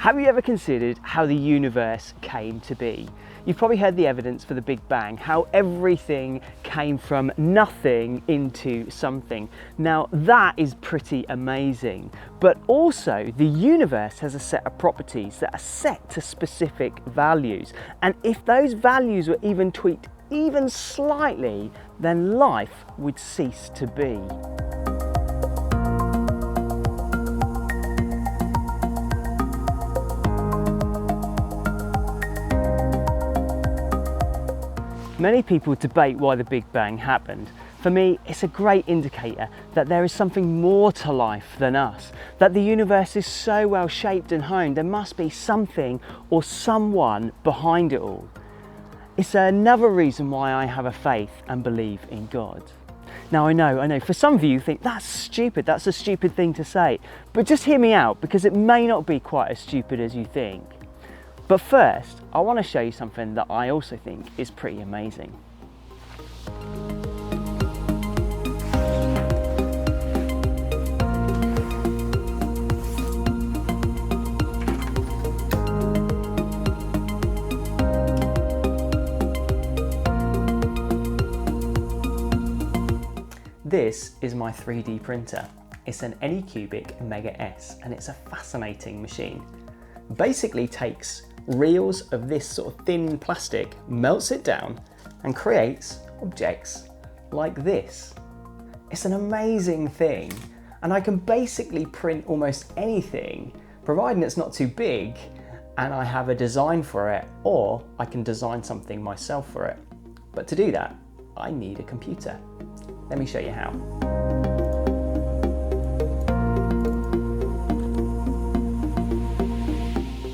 Have you ever considered how the universe came to be? You've probably heard the evidence for the Big Bang, how everything came from nothing into something. Now that is pretty amazing, but also the universe has a set of properties that are set to specific values. And if those values were even tweaked even slightly, then life would cease to be. Many people debate why the Big Bang happened. For me, it's a great indicator that there is something more to life than us, that the universe is so well shaped and honed, there must be something or someone behind it all. It's another reason why I have a faith and believe in God. Now I know, for some of you think that's stupid, that's a stupid thing to say, but just hear me out because it may not be quite as stupid as you think. But first, I want to show you something that I also think is pretty amazing. This is my 3D printer. It's an Anycubic Mega S and it's a fascinating machine. Basically takes reels of this sort of thin plastic, melts it down and creates objects like this. It's an amazing thing, and I can basically print almost anything providing it's not too big and I have a design for it, or I can design something myself for it. But to do that, I need a computer. Let me show you how.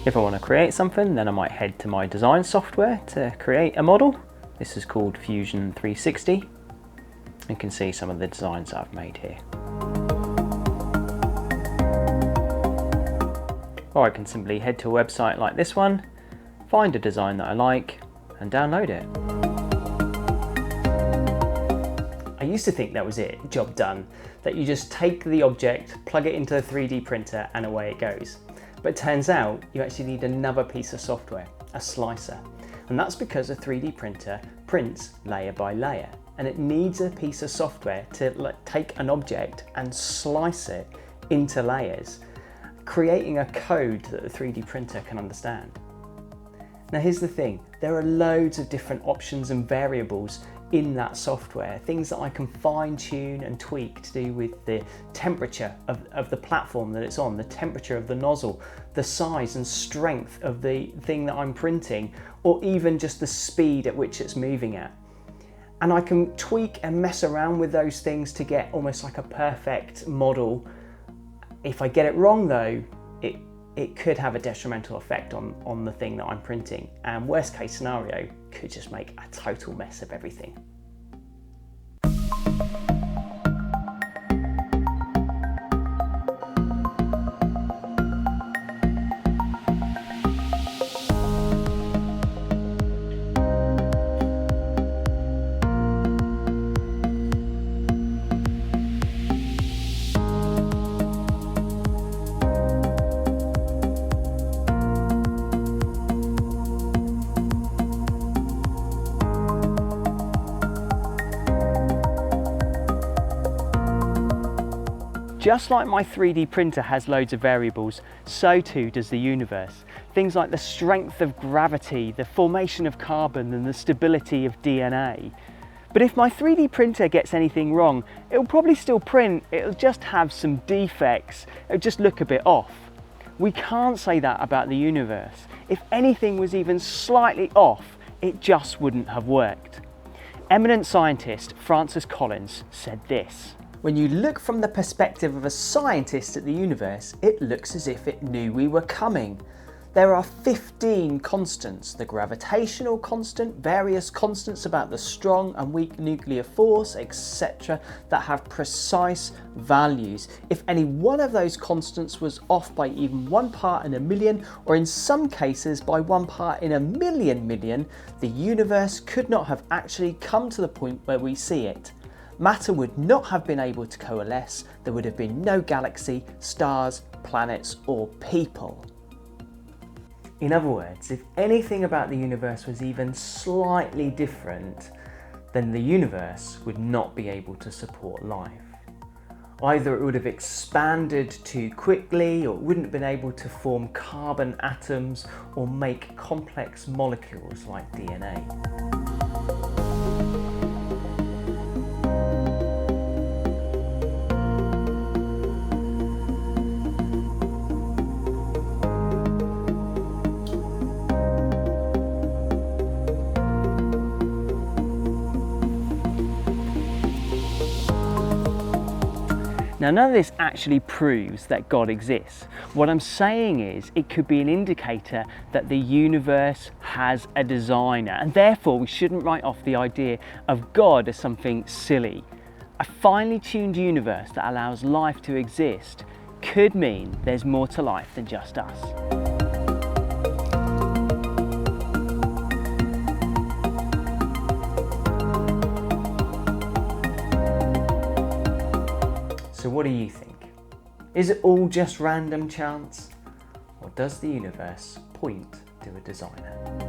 If I want to create something, then I might head to my design software to create a model. This is called Fusion 360. You can see some of the designs I've made here. Or I can simply head to a website like this one, find a design that I like and download it. I used to think that was it, job done, that you just take the object, plug it into a 3D printer and away it goes. But it turns out you actually need another piece of software, a slicer. And that's because a 3D printer prints layer by layer, and it needs a piece of software to take an object and slice it into layers, creating a code that the 3D printer can understand. Now here's the thing, there are loads of different options and variables in that software, things that I can fine tune and tweak to do with the temperature of the platform that it's on, the temperature of the nozzle, the size and strength of the thing that I'm printing, or even just the speed at which it's moving at. And I can tweak and mess around with those things to get almost like a perfect model. If I get it wrong though, it could have a detrimental effect on the thing that I'm printing, and worst case scenario, could just make a total mess of everything. Just like my 3D printer has loads of variables, so too does the universe. Things like the strength of gravity, the formation of carbon, and the stability of DNA. But if my 3D printer gets anything wrong, it'll probably still print, it'll just have some defects, it'll just look a bit off. We can't say that about the universe. If anything was even slightly off, it just wouldn't have worked. Eminent scientist Francis Collins said this: "When you look from the perspective of a scientist at the universe, it looks as if it knew we were coming. There are 15 constants, the gravitational constant, various constants about the strong and weak nuclear force, etc., that have precise values. If any one of those constants was off by even 1 part in a million, or in some cases by 1 part in a million, the universe could not have actually come to the point where we see it. Matter would not have been able to coalesce, there would have been no galaxy, stars, planets, or people." In other words, if anything about the universe was even slightly different, then the universe would not be able to support life. Either it would have expanded too quickly, or it wouldn't have been able to form carbon atoms or make complex molecules like DNA. Now, none of this actually proves that God exists. What I'm saying is it could be an indicator that the universe has a designer, and therefore we shouldn't write off the idea of God as something silly. A finely tuned universe that allows life to exist could mean there's more to life than just us. So what do you think? Is it all just random chance? Or does the universe point to a designer?